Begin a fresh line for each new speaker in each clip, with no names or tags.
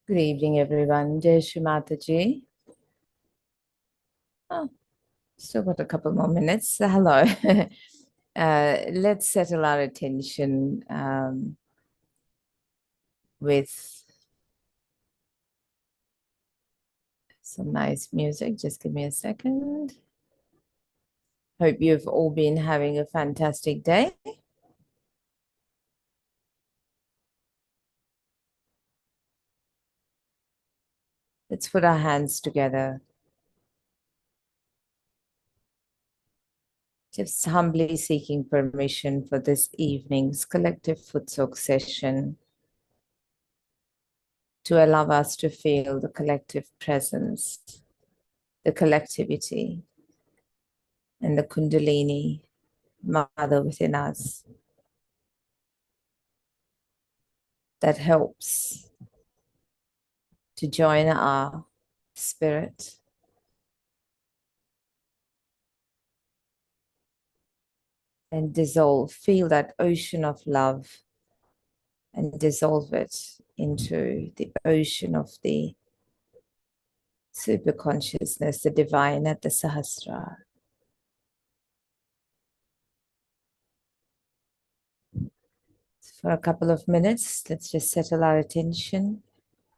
Good evening, everyone. Jai Shri Mataji. Oh, still got a couple more minutes. Hello. Let's settle our attention with some nice music. Just give me a second. Hope you've all been having a fantastic day. Let's put our hands together. Just humbly seeking permission for this evening's collective foot soak session to allow us to feel the collective presence, the collectivity, and the Kundalini mother within us that helps to join our spirit and dissolve, feel that ocean of love and dissolve it into the ocean of the super consciousness, the divine at the Sahasrara. For a couple of minutes, let's just settle our attention,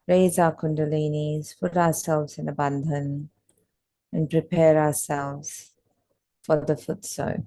raise our kundalinis, put ourselves in a bandhan, and prepare ourselves for the foot soak.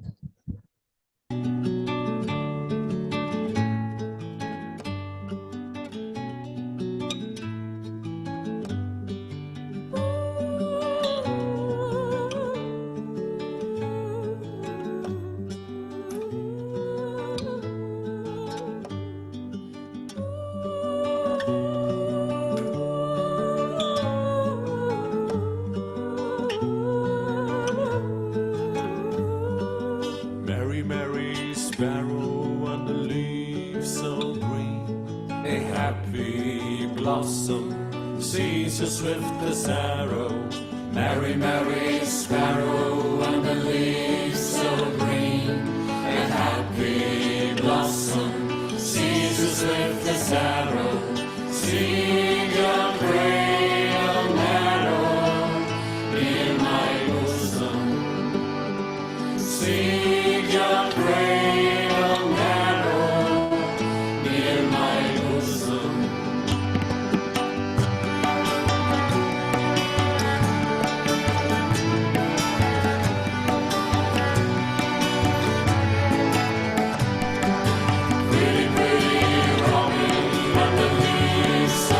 Swift as arrow, Mary, Mary, sparrow, and the leaves so green. A happy blossom, sees as swift as arrow, seed your cradle narrow in my bosom. Seed your cradle narrow near my bosom. So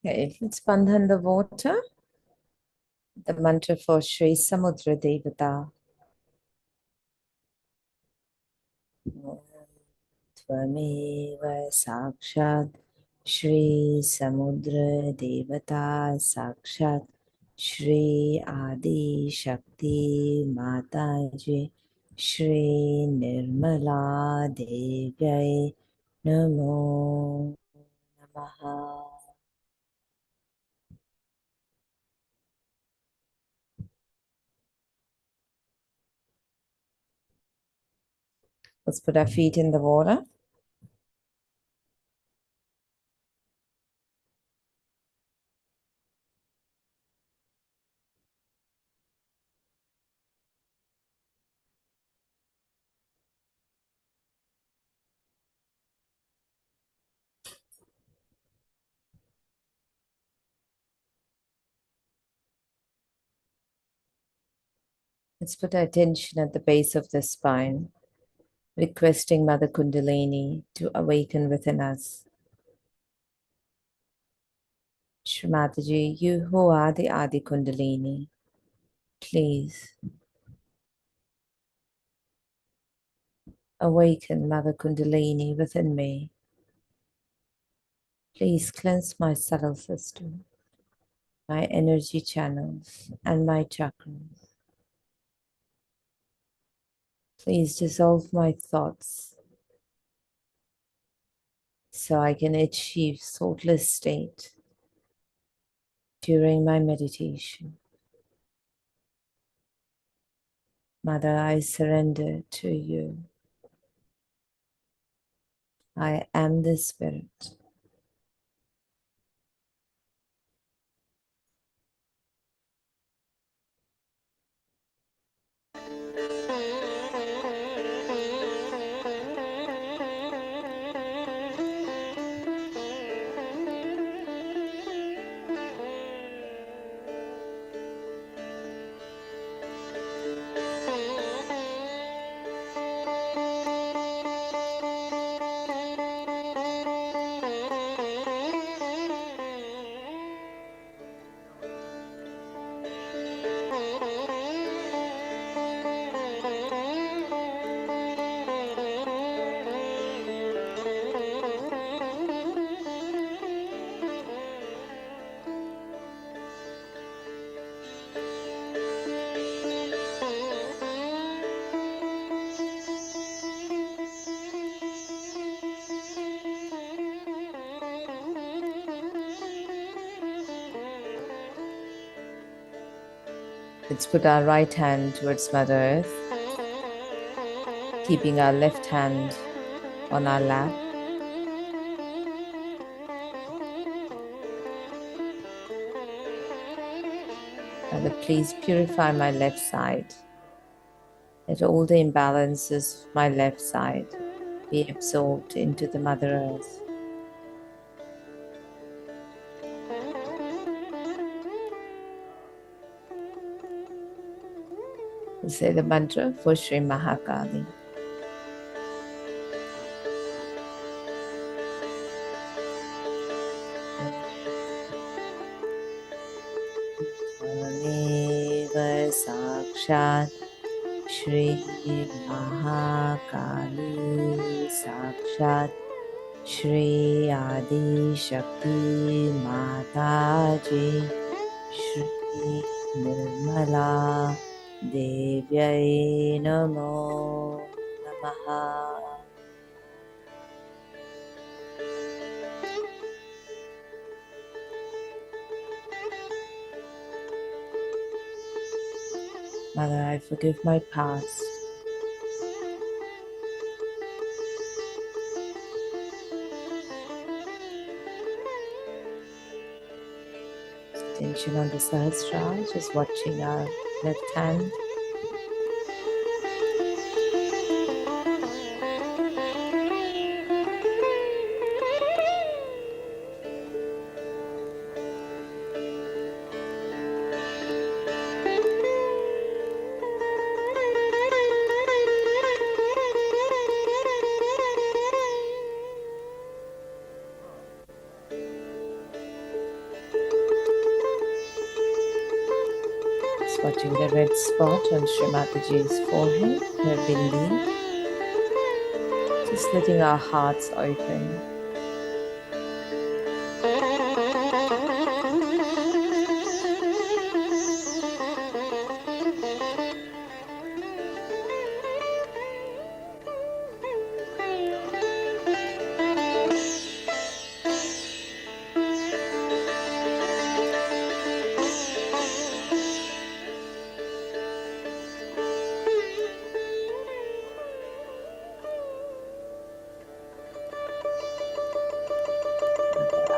Okay, let's bandhan the water. The mantra for Shri Samudra Devata. Tvameva Sakshat Shri Samudra Devata Sakshat Shri Adi Shakti Mataji Shri Nirmala Devyai Namo Namaha. Let's put our feet in the water. Let's put our attention at the base of the spine, requesting Mother Kundalini to awaken within us. Shri Mataji, you who are the Adi Kundalini, please awaken Mother Kundalini within me. Please cleanse my subtle system, my energy channels, and my chakras. Please dissolve my thoughts so I can achieve thoughtless state during my meditation. Mother, I surrender to you. I am the Spirit. Let's put our right hand towards Mother Earth, keeping our left hand on our lap. Mother, please purify my left side. Let all the imbalances of my left side be absorbed into the Mother Earth. We say the mantra for Shri Mahakali. Tvameva Sakshat Shri Mahakali Sakshat Shri Adi Shakti Mataji Shri Nirmala Devyai Namo Namaha. Mother, I forgive my past. Attention on the Sahasrara, just watching our left hand. the red spot on Shri Mataji's forehead, her bindi. Just letting our hearts open.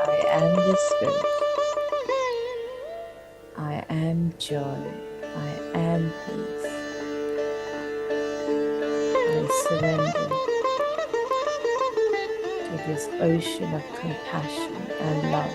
I am the Spirit. I am joy. I am peace. I surrender to this ocean of compassion and love.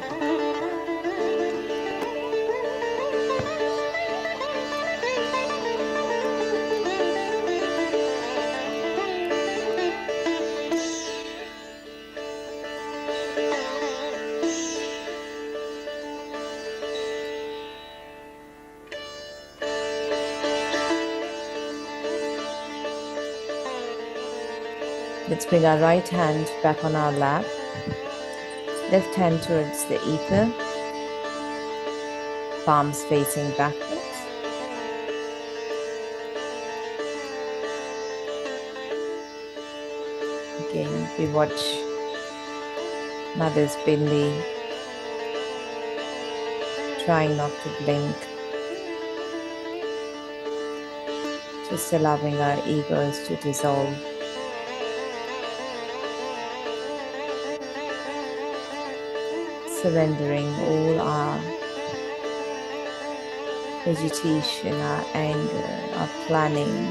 Let's bring our right hand back on our lap, left hand towards the ether, palms facing backwards. Again, we watch Mother's bindi, trying not to blink, just allowing our egos to dissolve. Surrendering all our agitation, our anger, our planning,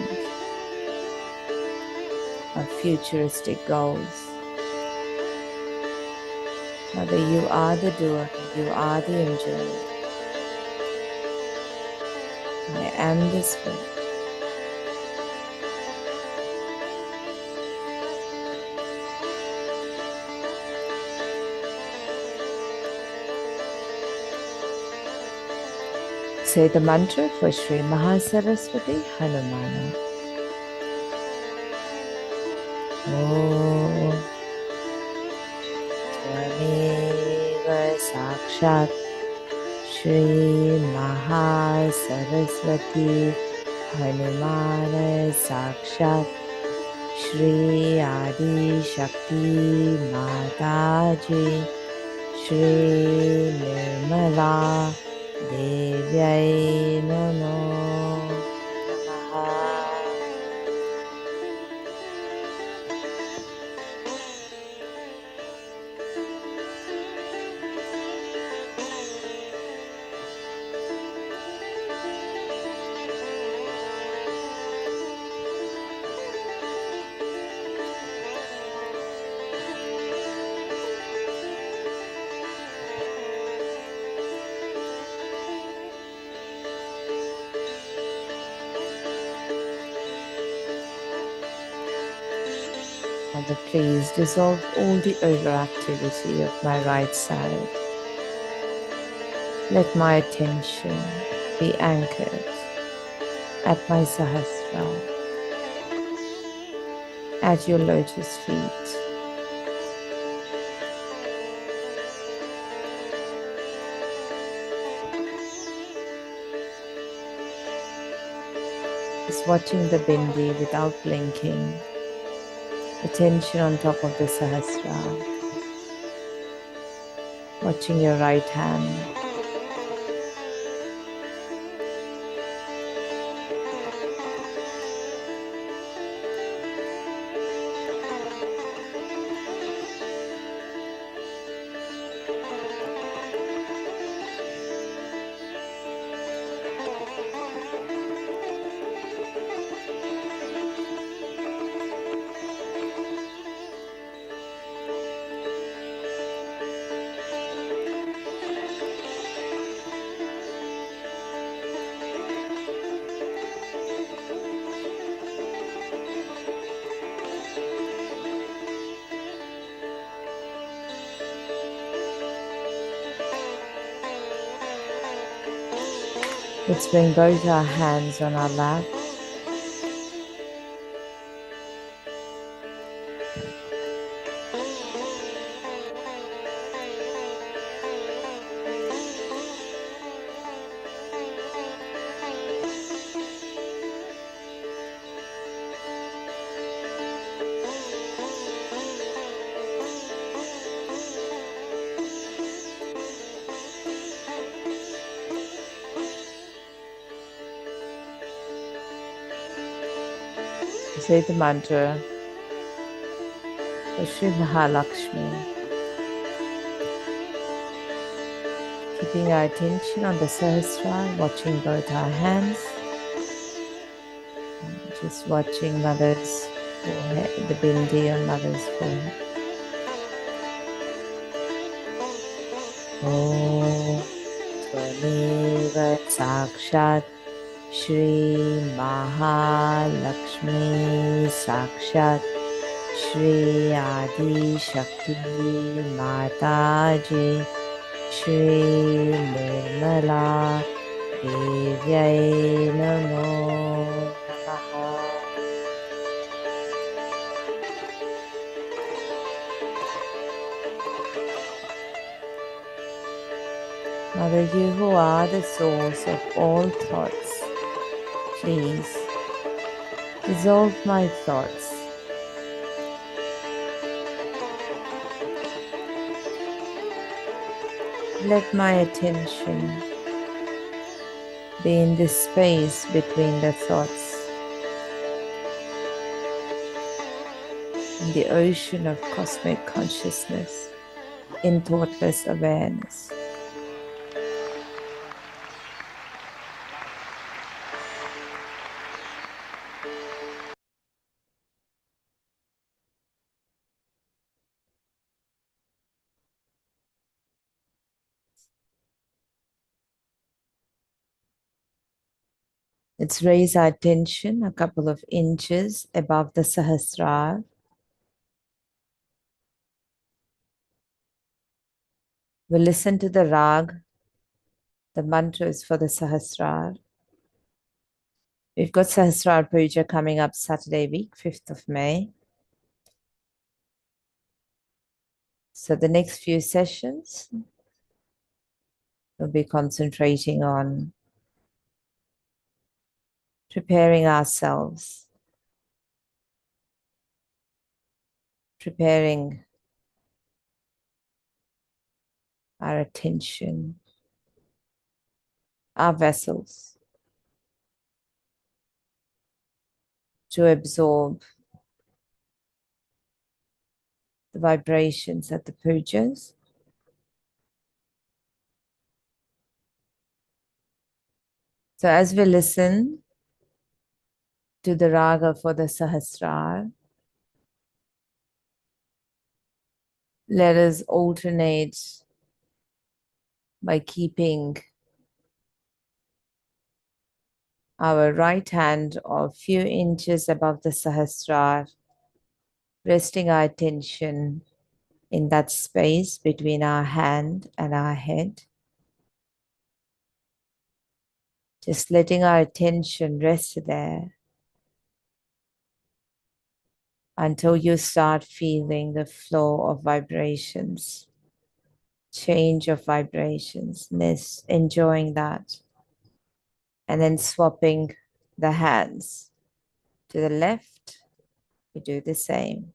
our futuristic goals. Mother, you are the doer, you are the enjoyer. I am the Spirit. Say the mantra for Shri Mahasaraswati Hanumana. Om Tvameva Sakshat Shri Mahasaraswati Hanumana Sakshat Shri Adi Shakti Mataji Shri Nirmala Devyai Namo Namaha. Mother, please dissolve all the overactivity of my right side. Let my attention be anchored at my Sahasra, at your lotus feet. Just watching the bindi without blinking. Attention on top of the Sahasra. Watching your right hand. Let's bring both our hands on our lap. Say the mantra for Shri Mahalakshmi, keeping our attention on the Sahasrara, watching both our hands, just watching Mother's forehead, the bindi on Mother's forehead. Om Tvameva Sakshat Shri Mahalakshmi Sakshat Shri Adi Shakti Mataji Shri Nirmala Devyai Namo Namaha. Mother, you who are the source of all thoughts, please dissolve my thoughts. Let my attention be in the space between the thoughts, in the ocean of cosmic consciousness, in thoughtless awareness. Let's raise our attention a couple of inches above the Sahasrara. We'll listen to the rag, the mantras for the Sahasrara. We've got Sahasrara Puja coming up Saturday week, 5th of May. So the next few sessions, we'll be concentrating on preparing ourselves, preparing our attention, our vessels to absorb the vibrations at the pujas. So as we listen to the raga for the Sahasrara, let us alternate by keeping our right hand a few inches above the Sahasrara, resting our attention in that space between our hand and our head. Just letting our attention rest there until you start feeling the flow of vibrations, change of vibrations, enjoying that. And then swapping the hands to the left, we do the same.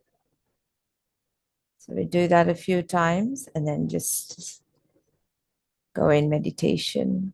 So we do that a few times and then just go in meditation.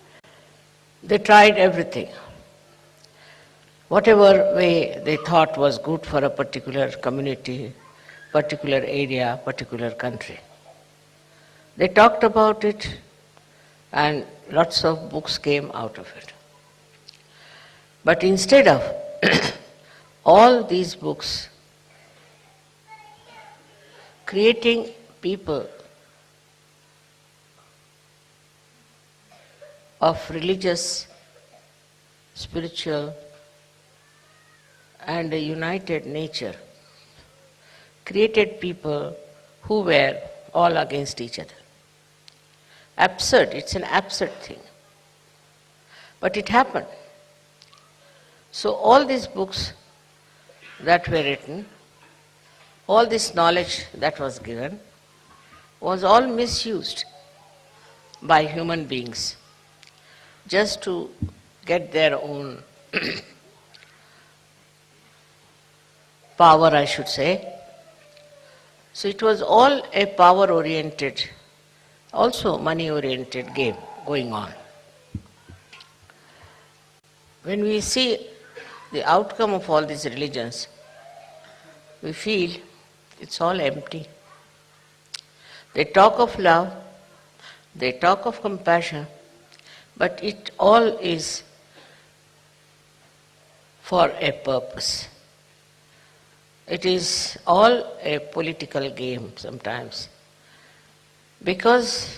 They tried everything. Whatever way they thought was good for a particular community, particular area, particular country. They talked about it and lots of books came out of it. But instead of all these books creating people of religious, spiritual and a united nature, created people who were all against each other. Absurd, it's an absurd thing. But it happened. So all these books that were written, all this knowledge that was given, was all misused by human beings just to get their own power, I should say. So it was all a power-oriented, also money-oriented game going on. When we see the outcome of all these religions, we feel it's all empty. They talk of love, they talk of compassion, but it all is for a purpose. It is all a political game sometimes, because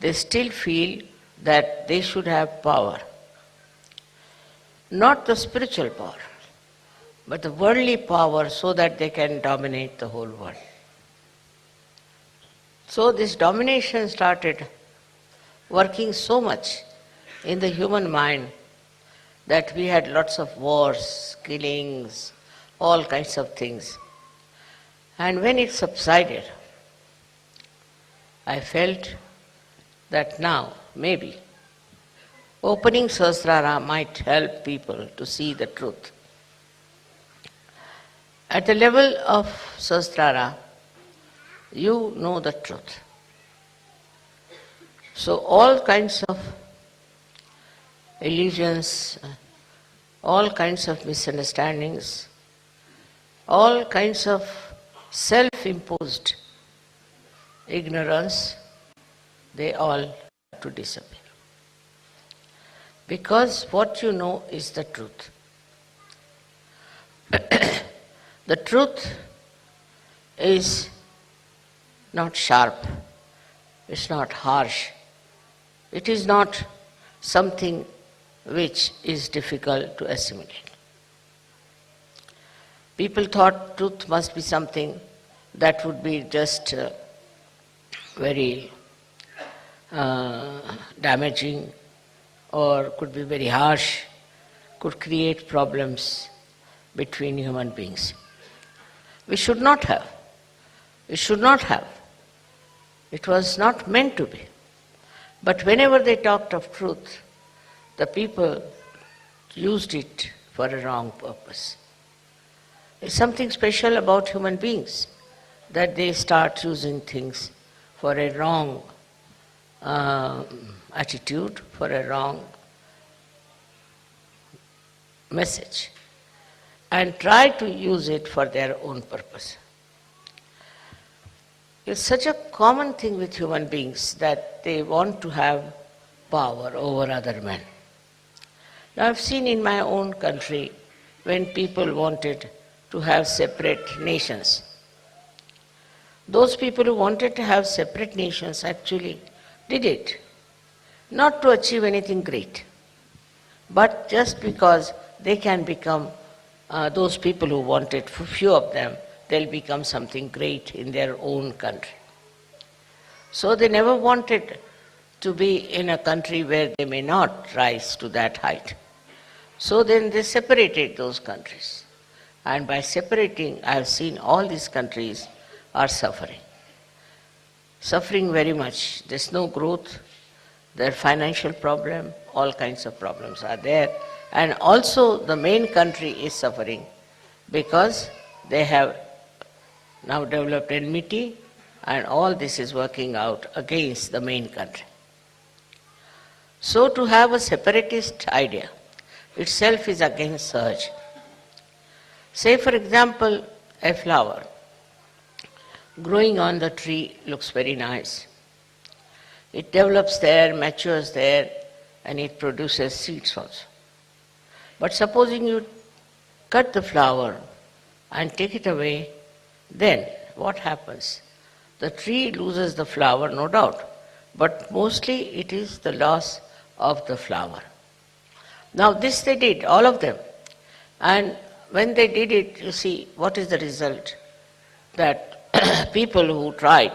they still feel that they should have power. Not the spiritual power, but the worldly power, so that they can dominate the whole world. So this domination started working so much in the human mind that we had lots of wars, killings, all kinds of things. And when it subsided, I felt that now, maybe, opening Sahasrara might help people to see the truth. At the level of Sahasrara, you know the truth. So all kinds of illusions, all kinds of misunderstandings, all kinds of self-imposed ignorance, they all have to disappear. Because what you know is the truth. The truth is not sharp, it's not harsh, it is not something which is difficult to assimilate. People thought truth must be something that would be just very damaging, or could be very harsh, could create problems between human beings. We should not have. We should not have. It was not meant to be. But whenever they talked of truth, the people used it for a wrong purpose. It's something special about human beings, that they start using things for a wrong attitude, for a wrong message, and try to use it for their own purpose. It's such a common thing with human beings that they want to have power over other men. Now I've seen in my own country when people wanted to have separate nations. Those people who wanted to have separate nations actually did it, not to achieve anything great, but just because they can become, those people who wanted, for few of them, they'll become something great in their own country. So they never wanted to be in a country where they may not rise to that height. So then they separated those countries. And by separating, I have seen all these countries are suffering. Suffering very much. There's no growth, there's financial problem, all kinds of problems are there. And also the main country is suffering because they have now developed enmity, and all this is working out against the main country. So to have a separatist idea itself is against Sahaja. Say for example, a flower growing on the tree looks very nice. It develops there, matures there, and it produces seeds also. But supposing you cut the flower and take it away, then what happens? The tree loses the flower, no doubt, but mostly it is the loss of the flower. Now this they did, all of them. And when they did it, you see, what is the result? That people who tried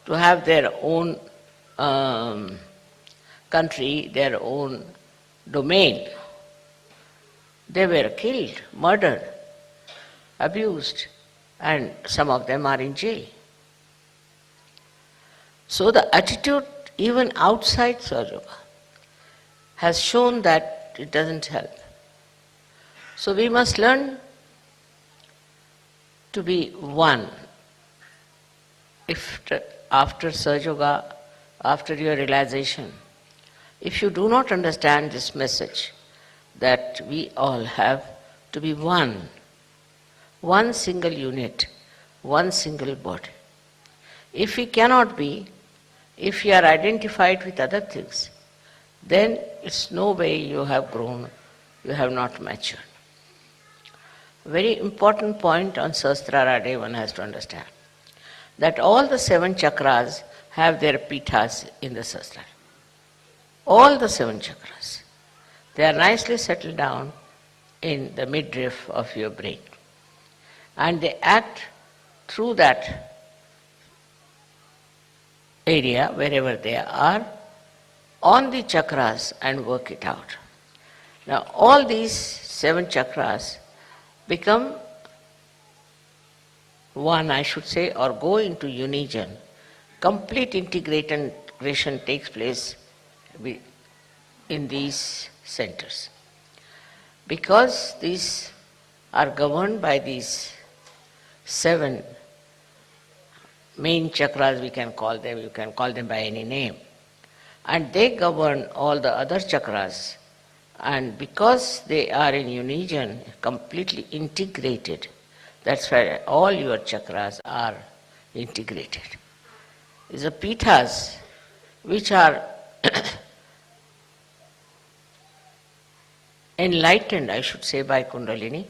to have their own country, their own domain, they were killed, murdered, abused, and some of them are in jail. So the attitude even outside Sahaja Yoga has shown that it doesn't help. So we must learn to be one. If after Sahaja Yoga, after your realization, if you do not understand this message, that we all have to be one single unit, one single body. If we cannot be, if we are identified with other things, then it's no way you have grown, you have not matured. A very important point on Sahasrara Day one has to understand, that all the 7 chakras have their pithas in the Sahasrara. All the 7 chakras. They are nicely settled down in the midriff of your brain. And they act through that area, wherever they are, on the chakras and work it out. Now all these 7 chakras become one, I should say, or go into union. Complete integration takes place in these centers. Because these are governed by these 7 main chakras, we can call them, you can call them by any name. And they govern all the other chakras. And because they are in union, completely integrated, that's why all your chakras are integrated. The pithas, which are enlightened, I should say, by Kundalini,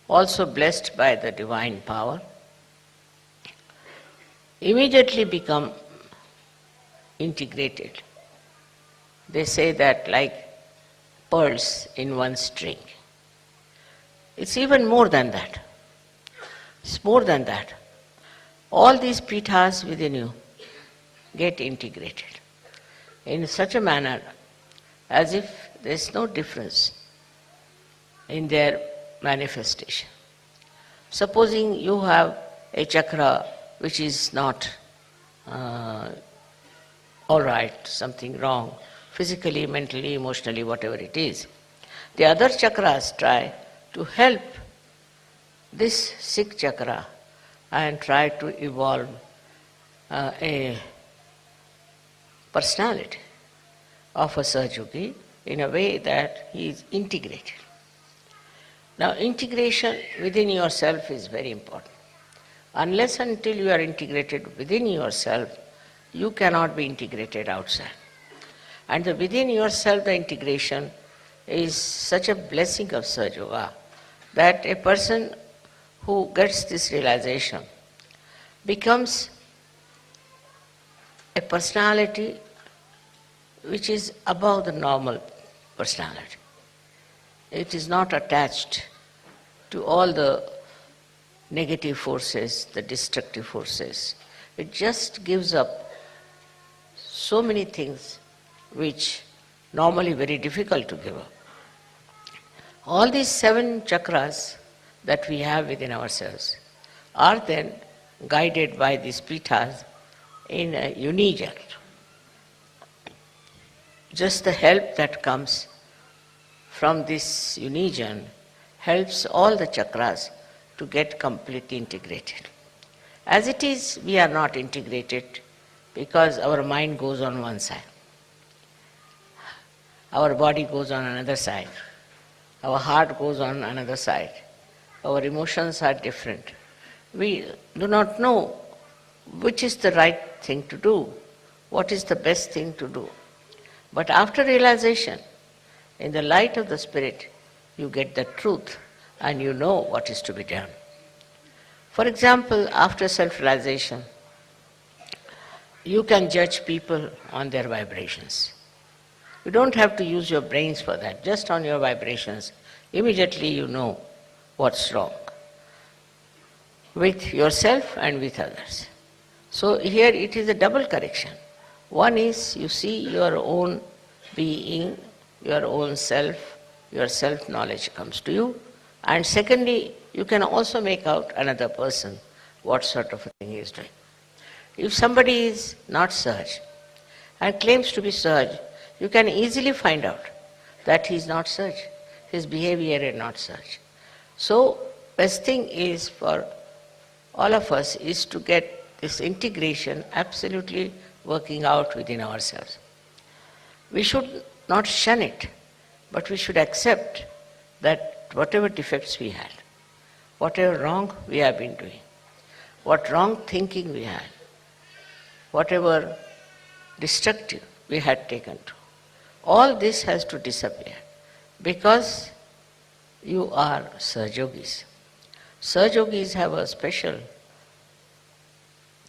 also blessed by the divine power, immediately become integrated. They say that like pearls in one string. It's even more than that. It's more than that. All these pithas within you get integrated in such a manner as if there is no difference in their manifestation. Supposing you have a chakra which is not all right, something wrong, physically, mentally, emotionally, whatever it is, the other chakras try to help this sick chakra and try to evolve a personality of a Sahaja in a way that he is integrated. Now integration within yourself is very important. Unless until you are integrated within yourself, you cannot be integrated outside. And within yourself the integration is such a blessing of Sahaja Yoga that a person who gets this realization becomes a personality which is above the normal personality. It is not attached to all the negative forces, the destructive forces. It just gives up so many things which normally very difficult to give up. All these 7 chakras that we have within ourselves are then guided by these pithas in a union. Just the help that comes from this union helps all the chakras to get completely integrated. As it is, we are not integrated because our mind goes on one side. Our body goes on another side. Our heart goes on another side. Our emotions are different. We do not know which is the right thing to do, what is the best thing to do. But after realization, in the light of the Spirit, you get the truth and you know what is to be done. For example, after self-realization, you can judge people on their vibrations. You don't have to use your brains for that, just on your vibrations. Immediately you know what's wrong with yourself and with others. So here it is a double correction. One is you see your own being, your own self, your self-knowledge comes to you. And secondly, you can also make out another person, what sort of a thing he is doing. If somebody is not Sahaj and claims to be Sahaj, you can easily find out that he is not Sahaj. His behavior is not Sahaj. So, best thing is for all of us is to get this integration absolutely working out within ourselves. We should not shun it, but we should accept that whatever defects we had, whatever wrong we have been doing, what wrong thinking we had, whatever destructive we had taken to, all this has to disappear because you are Sahajogis. Sahajogis have a special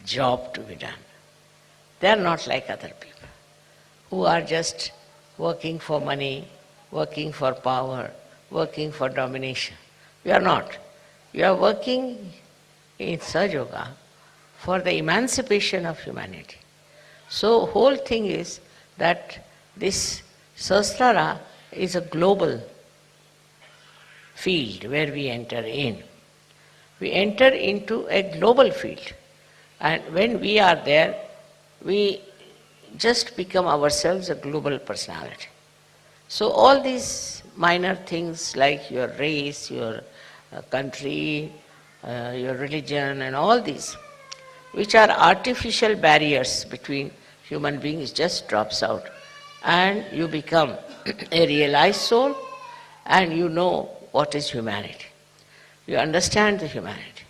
job to be done. They are not like other people who are just working for money, working for power, working for domination. You are not. You are working in Sahaja Yoga for the emancipation of humanity. So whole thing is that this Sahasrara is a global field where we enter in. We enter into a global field. And when we are there, we just become ourselves a global personality. So all these minor things like your race, your country, your religion and all these, which are artificial barriers between human beings, just drops out. And you become a realized soul and you know what is humanity. You understand the humanity.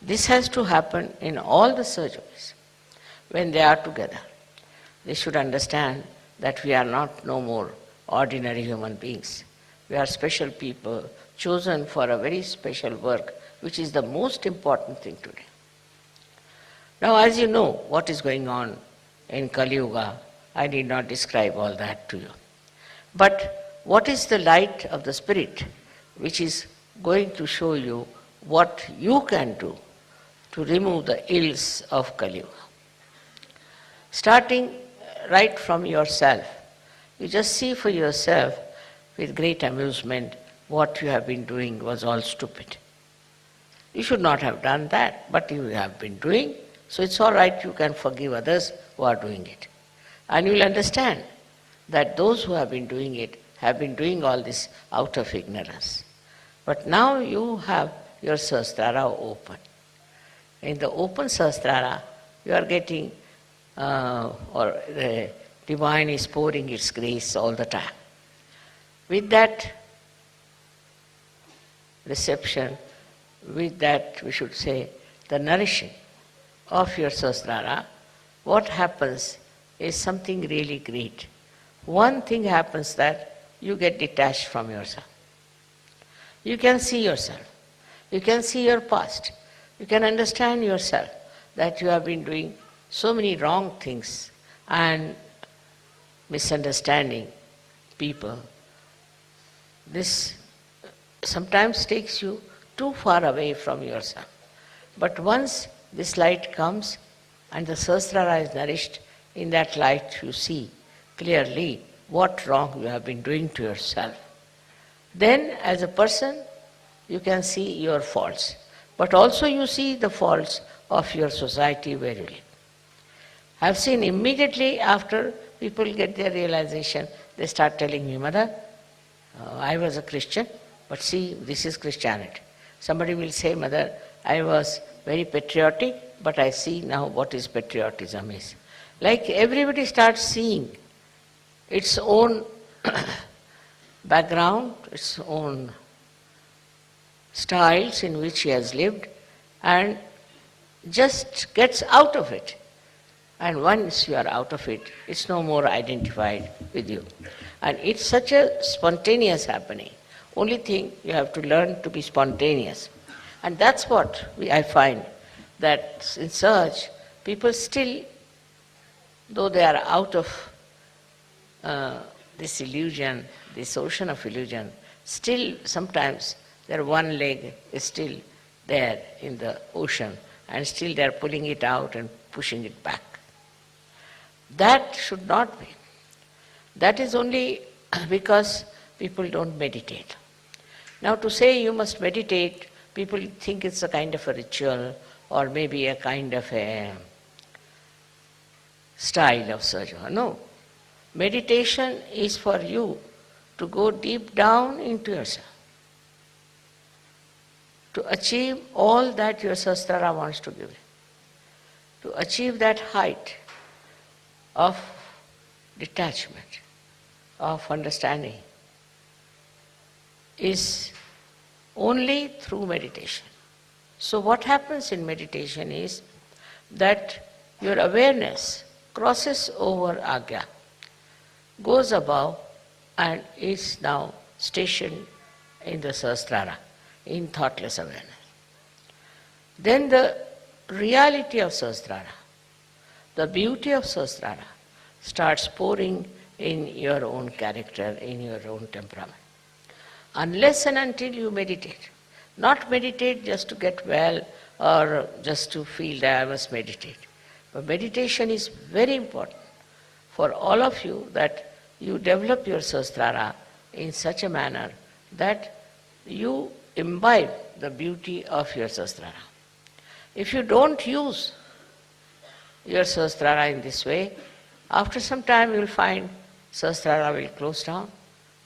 This has to happen in all the surgeries. When they are together, they should understand that we are not no more ordinary human beings. We are special people chosen for a very special work, which is the most important thing today. Now, as you know what is going on in Kali Yuga, I need not describe all that to you. But what is the light of the Spirit which is going to show you what you can do to remove the ills of Kali Yuga? Starting right from yourself, you just see for yourself with great amusement what you have been doing was all stupid. You should not have done that, but you have been doing, so it's all right, you can forgive others who are doing it. And you will understand that those who have been doing it have been doing all this out of ignorance. But now you have your Sahasrara open. In the open Sahasrara, you are getting, or the divine is pouring its grace all the time. With that reception, with that, we should say, the nourishing of your Sahasrara, what happens is something really great. One thing happens that you get detached from yourself. You can see yourself. You can see your past. You can understand yourself that you have been doing so many wrong things and misunderstanding people. This sometimes takes you too far away from yourself. But once this light comes and the Sahasrara is nourished, in that light you see clearly what wrong you have been doing to yourself. Then as a person you can see your faults, but also you see the faults of your society where you live. I have seen immediately after people get their realization, they start telling me, Mother, I was a Christian, but see, this is Christianity. Somebody will say, Mother, I was very patriotic, but I see now what is patriotism is. Like everybody starts seeing its own background, its own styles in which he has lived, and just gets out of it. And once you are out of it, it's no more identified with you. And it's such a spontaneous happening. Only thing, you have to learn to be spontaneous. And that's what I find, that in search, people still, though they are out of this illusion, this ocean of illusion, still sometimes their one leg is still there in the ocean, and still they are pulling it out and pushing it back. That should not be. That is only because people don't meditate. Now to say you must meditate, people think it's a kind of a ritual or maybe a kind of a style of sadhana. No. Meditation is for you to go deep down into yourself, to achieve all that your sastra wants to give you, to achieve that height of detachment, of understanding, is only through meditation. So what happens in meditation is that your awareness crosses over agya, goes above, and is now stationed in the sahasrara, in thoughtless awareness. Then the reality of sahasrara, the beauty of sahasrara, starts pouring in your own character, in your own temperament. Unless and until you meditate, not meditate just to get well or just to feel that I must meditate. But meditation is very important for all of you, that you develop your sahasrara in such a manner that you imbibe the beauty of your sahasrara. If you don't use your sahasrara in this way, after some time you will find sahasrara will close down,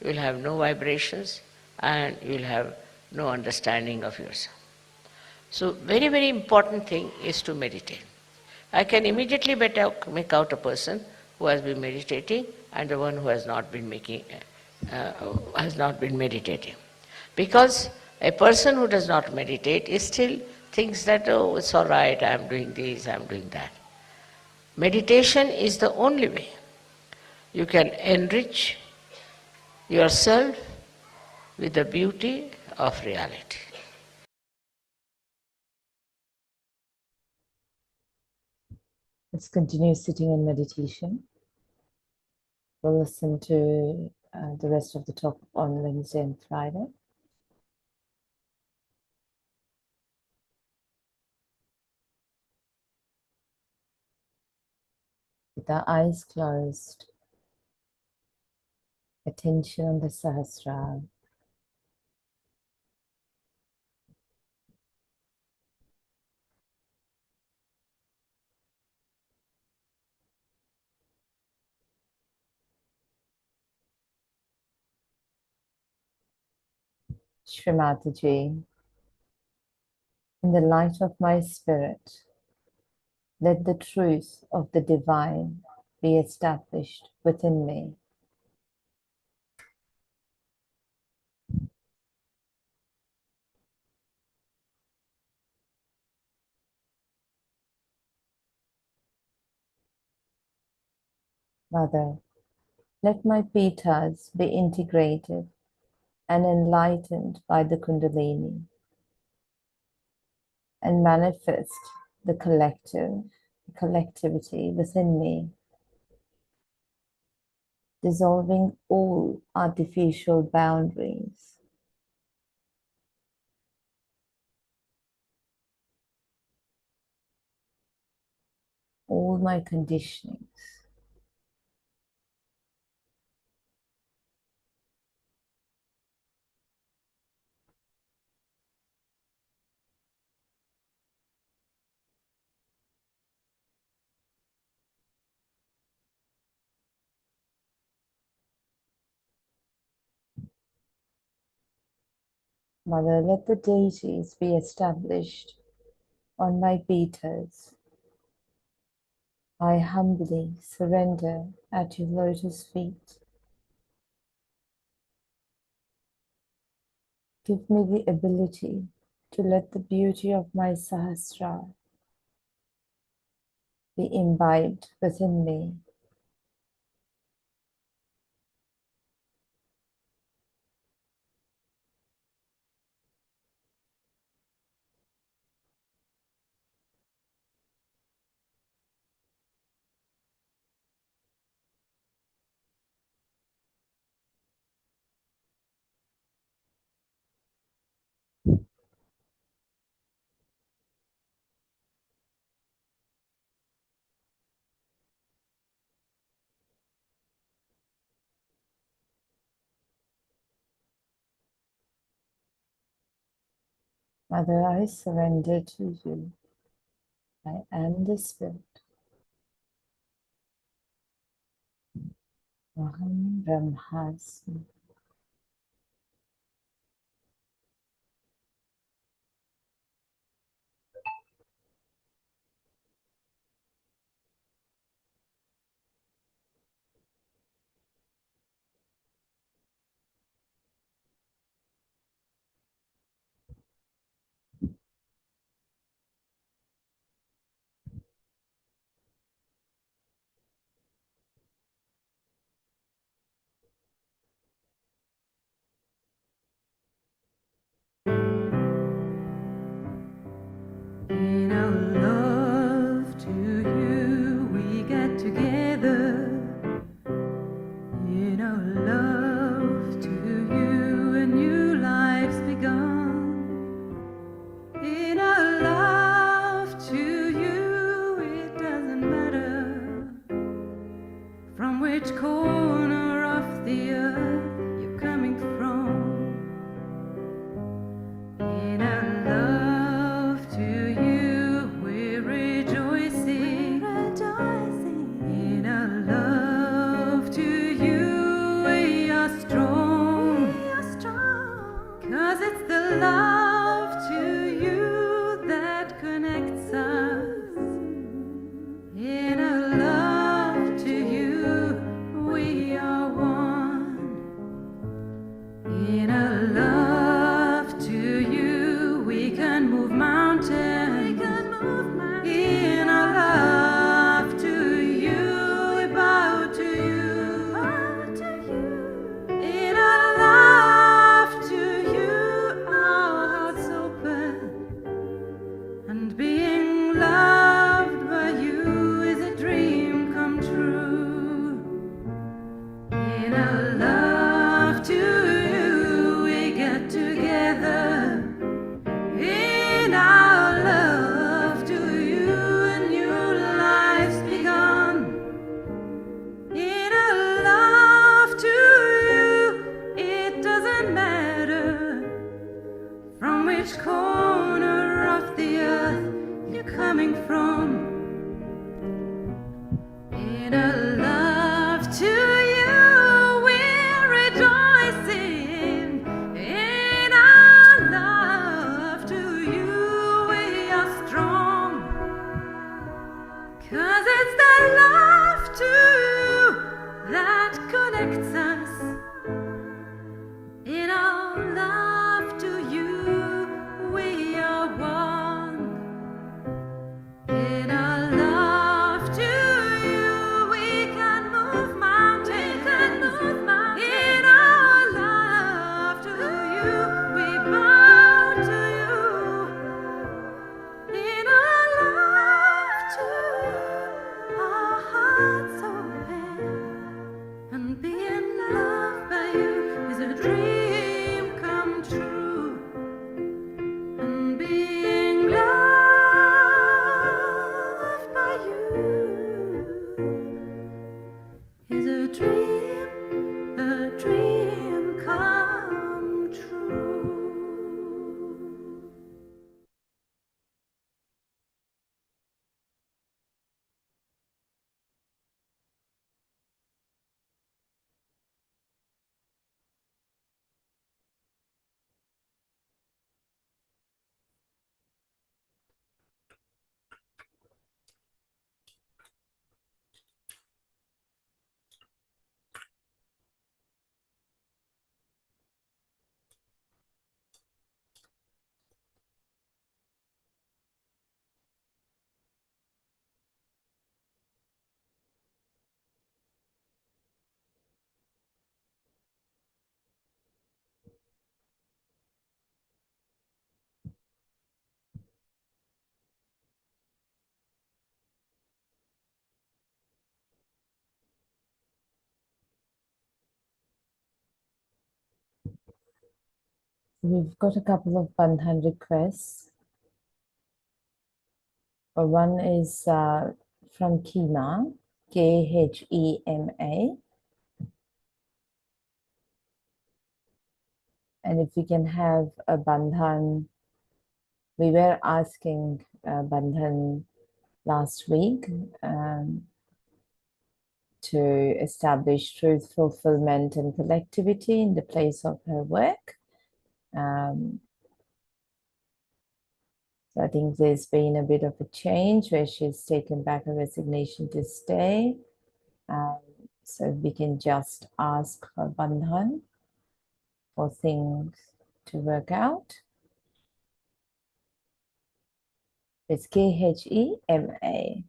you will have no vibrations, and you will have no understanding of yourself. So very, very important thing is to meditate. I can immediately make out a person who has been meditating and the one who has not been meditating. Because a person who does not meditate is still thinks that, oh, it's all right, I am doing this, I am doing that. Meditation is the only way you can enrich yourself with the beauty of reality.
Let's continue sitting in meditation. We'll listen to the rest of the talk on Wednesday and Friday. With our eyes closed, attention on the Sahasrara. Shri Mataji, in the light of my spirit, let the truth of the divine be established within me. Mother, let my pitas be integrated and enlightened by the Kundalini, and manifest the collectivity within me, dissolving all artificial boundaries, all my conditionings. Mother, let the deities be established on my beaters. I humbly surrender at your lotus feet. Give me the ability to let the beauty of my Sahasrara be imbibed within me. Mother, I surrender to you. I am the Spirit. Aham Brahmasmi.
In our love to you, we get together. In our love to you, a new life's begun. In our love to you, it doesn't matter from which corner of the earth you're coming from. In our love to you, we're rejoicing. In our love to you, we are strong. 'Cause it's the love to you that connects us. In our love to you, we are one. In our love to you, we can move mountains. In our love to you, we bow to you. In our love to you, our hearts open. And being loved by you is a dream come true. In our love to you, we get together. In our love to you, a new life's begun. In our love to you, it doesn't matter from which corner of the earth you're coming from. In our love to you, we're rejoicing. In our love to you, we are strong. 'Cause it's the love to you that connects us. In our love to you, we are one. In our love to you, we can move mountains. In our love to you, we bow to you. In our love to you, our hearts open. And being
We've got a couple of bandhan requests. One is from Kema, Khema. And if we can have a bandhan, we were asking bandhan last week to establish truth, fulfillment, and collectivity in the place of her work. So I think there's been a bit of a change where she's taken back her resignation to stay. So we can just ask for bandhan for things to work out. It's Khema.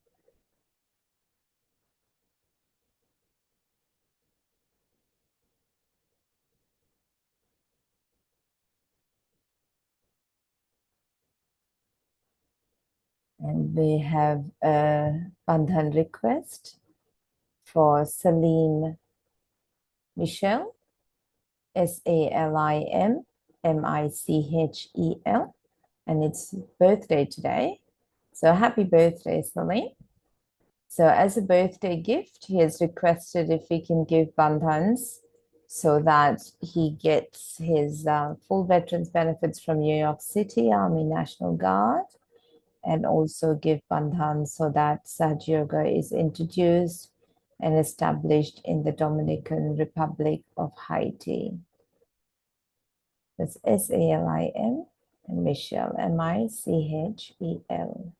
And we have a bandhan request for Salim Michel, SalimMichel, and it's birthday today. So happy birthday, Salim. So as a birthday gift, he has requested if we can give bandhans so that he gets his full veterans benefits from New York City Army National Guard, and also give bandhan so that Sahaja Yoga is introduced and established in the Dominican Republic of Haiti. That's Salim and Michel, Michel.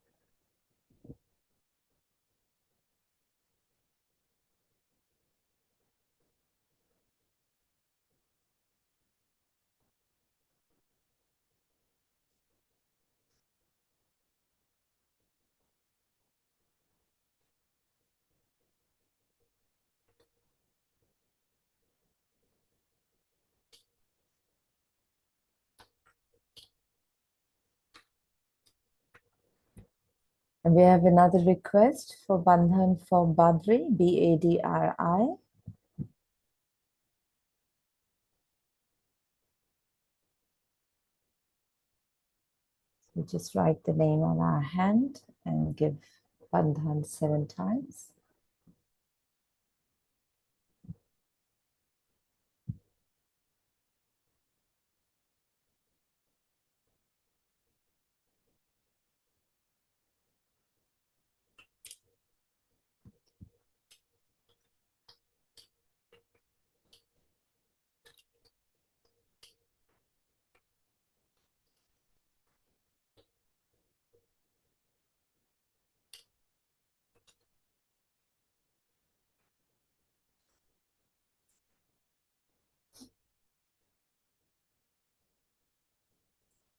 And we have another request for bandhan for Badri, Badri. We just write the name on our hand and give bandhan 7 times.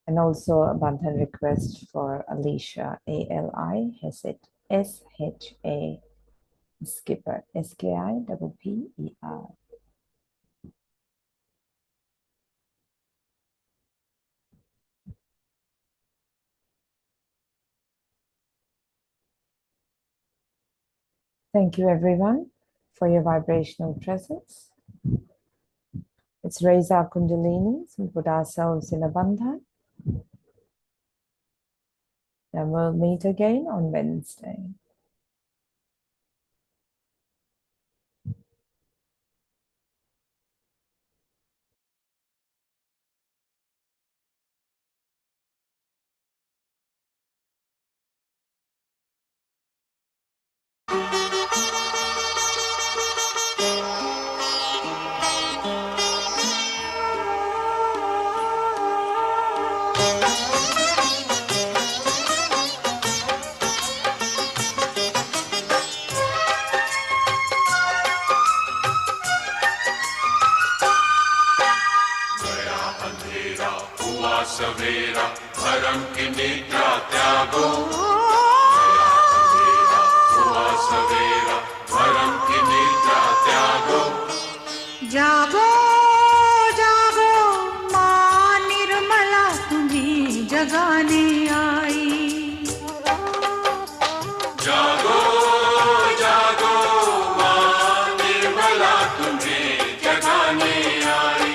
And also a bandhan request for Alicia, Ali, Sha, Skipper, Skipper. Thank you everyone for your vibrational presence. Let's raise our Kundalinis and put ourselves in a bandhan. Then we'll meet again on Wednesday.
सवेरा भरम की निद्रा त्यागो हुआ सवेरा भरम की निद्रा त्यागो
जागो जागो माँ निर्मला तुम्हें जगाने आई
जागो जागो माँ निर्मला तुम्हें जगाने आई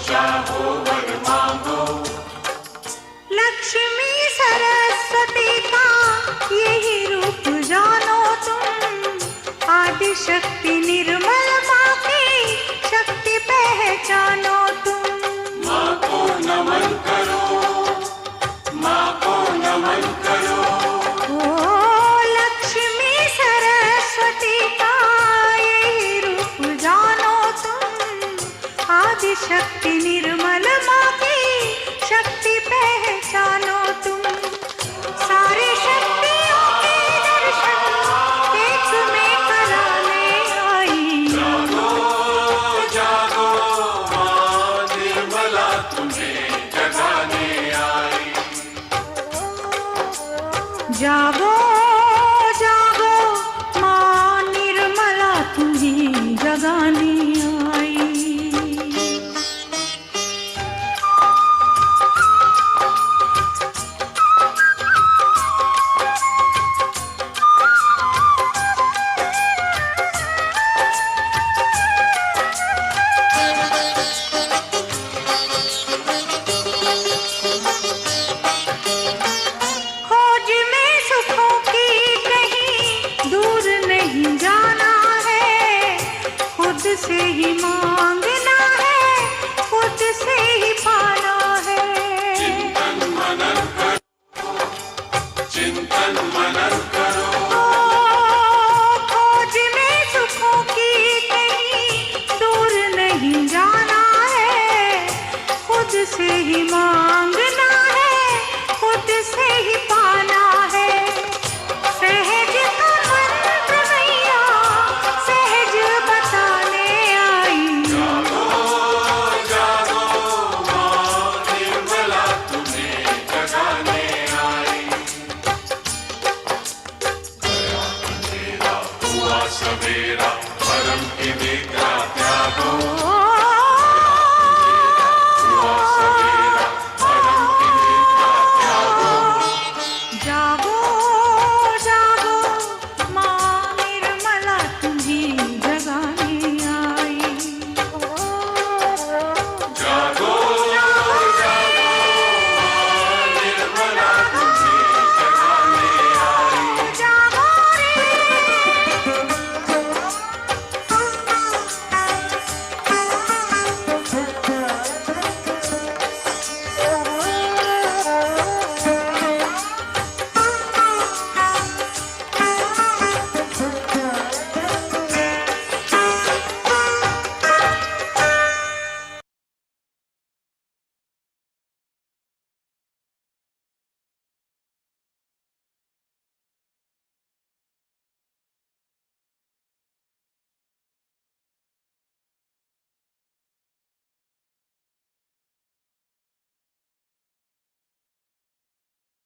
चाहो वर मांगो।
लक्ष्मी सरस्वती का यही रूप जानो तुम, आदि शक्ति निर्मल माँ की शक्ति पहचानो तुम।
माँ को नमन करो, माँ को नमन करो।
ओ लक्ष्मी सरस्वती का यही रूप जानो तुम, आदि शक्ति निर्मल माँ की शक्ति पहचानो तुम। सारी शक्तियों के दर्शन एक में कराने आई।
जागो जागो माँ निर्मला तुम्हें जगाने आई।
जागो जागो माँ निर्मला तुम्हें जगाने आई। खोज में सुखों की कहीं दूर नहीं जाना है, खुद से ही मांगना है, खुद से ही पाना है।
चिंतन मनन करो, चिंतन मनन करो।
खोज में सुखों की कहीं दूर नहीं जाना है, खुद से ही मांगना है, खुद से ही पाना है। सहज का मंत्र मैया सहज बताने आई।
जागो जागो माँ निर्मला तुम्हें जगाने आई। गया अंधेरा हुआ सवेरा, परम की निद्रा त्यागो।